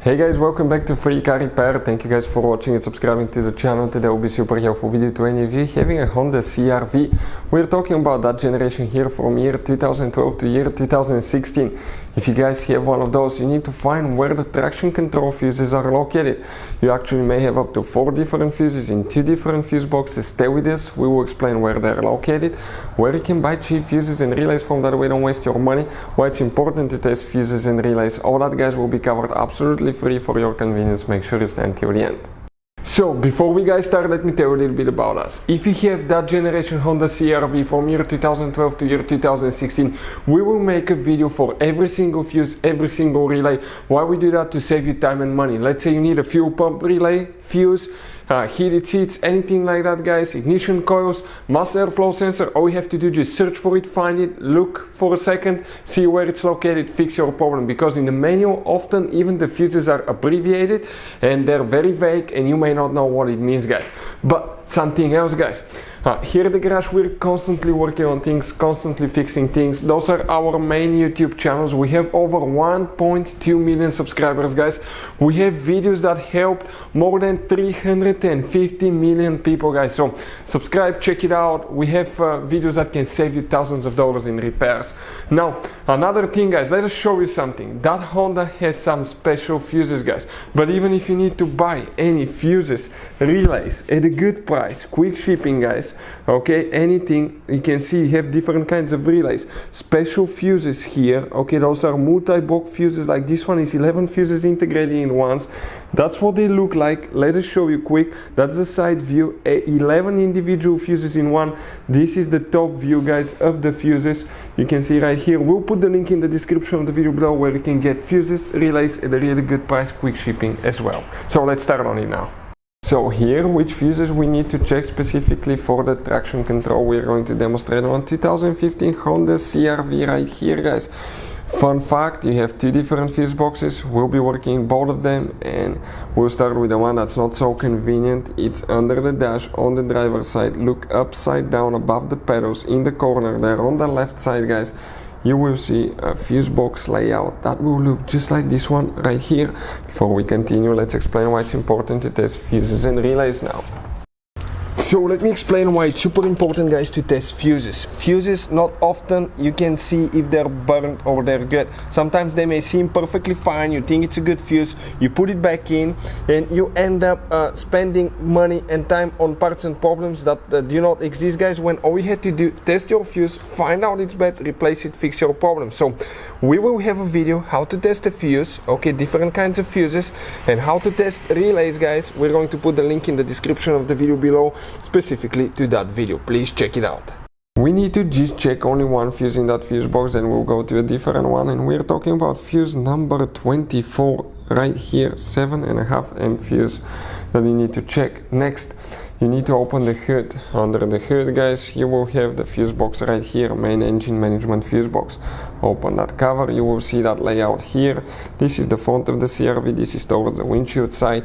Hey guys, welcome back to Free Car Repair. Thank you guys for watching and subscribing to the channel. Today will be super helpful video to any of you having a Honda CRV. We're talking about that generation here from year 2012 to year 2016. If you guys have one of those, you need to find where the traction control fuses are located. You actually may have up to 4 different fuses in 2 different fuse boxes. Stay with us, we will explain where they're located, where you can buy cheap fuses and relays from, that way don't waste your money, why it's important to test fuses and relays. All that guys will be covered absolutely free for your convenience. Make sure you stay until the end. So before we guys start, let me tell you a little bit about us. If you have that generation Honda CRV from year 2012 to year 2016, we will make a video for every single fuse, every single relay. Why we do that? To save you time and money. Let's say you need a fuel pump relay, fuse, heated seats, anything like that guys, ignition coils, mass airflow sensor. All you have to do is just search for it, find it, look for a second, see where it's located, fix your problem. Because in the manual often even the fuses are abbreviated and they're very vague and you may not know what it means guys. But something else guys, here at the garage we're constantly working on things, constantly fixing things. Those are our main YouTube channels. We have over 1.2 million subscribers guys. We have videos that helped more than 350 million people guys. So subscribe, check it out. We have videos that can save you thousands of dollars in repairs. Now another thing guys, let us show you something. That Honda has some special fuses guys. But even if you need to buy any fuses, relays at a good price, quick shipping guys, okay, anything, you can see you have different kinds of relays, special fuses here, okay, those are multi-block fuses. Like this one is 11 fuses integrated in once. That's what they look like. Let us show you quick. That's the side view, 11 individual fuses in one. This is the top view guys of the fuses. You can see right here. We'll put the link in the description of the video below where you can get fuses, relays at a really good price, quick shipping as well. So let's start on it now. So here, which fuses we need to check specifically for the traction control. We're going to demonstrate on 2015 Honda CRV right here guys. Fun fact, you have 2 different fuse boxes. We'll be working both of them and we'll start with the one that's not so convenient. It's under the dash on the driver's side. Look upside down above the pedals in the corner there on the left side guys. You will see a fuse box layout that will look just like this one right here. Before we continue, let's explain why it's important to test fuses and relays now. So let me explain why it's super important guys to test fuses. Fuses, not often you can see if they're burnt or they're good. Sometimes they may seem perfectly fine, you think it's a good fuse, you put it back in and you end up spending money and time on parts and problems that do not exist guys, when all you had to do, test your fuse, find out it's bad, replace it, fix your problem. So we will have a video how to test a fuse, okay, different kinds of fuses, and how to test relays guys. We're going to put the link in the description of the video below specifically to that video. Please check it out. We need to just check only one fuse in that fuse box, then we'll go to a different one, and we're talking about fuse number 24 right here, 7.5 amp fuse that you need to check. Next, you need to open the hood. Under the hood guys, you will have the fuse box right here, main engine management fuse box. Open that cover, you will see that layout here. This is the front of the CRV, this is towards the windshield side.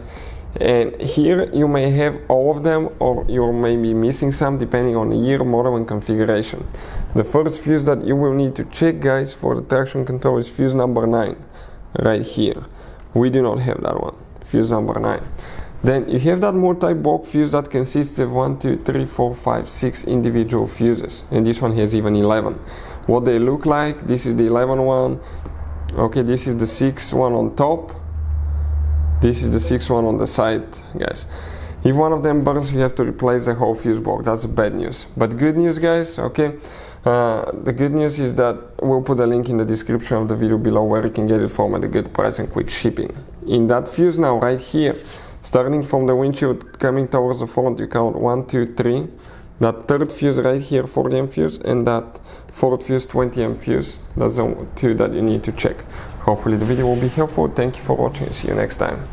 And here you may have all of them, or you may be missing some depending on the year, model and configuration. The first fuse that you will need to check guys for the traction control is fuse number 9 right here. We do not have that one, fuse number 9. Then you have that multi-block fuse that consists of 1, 2, 3, 4, 5, 6 individual fuses, and this one has even 11. What they look like, this is the 11 one, okay, this is the 6 one on top, this is the 6th one on the side guys. If one of them burns, you have to replace the whole fuse box. That's bad news. But good news guys, okay, the good news is that we'll put a link in the description of the video below where you can get it from at a good price and quick shipping. In that fuse now right here, starting from the windshield coming towards the front, you count 1, 2, 3. That third fuse right here, 40 amp fuse, and that fourth fuse, 20 amp fuse. That's the 2 that you need to check. Hopefully the video will be helpful. Thank you for watching. See you next time.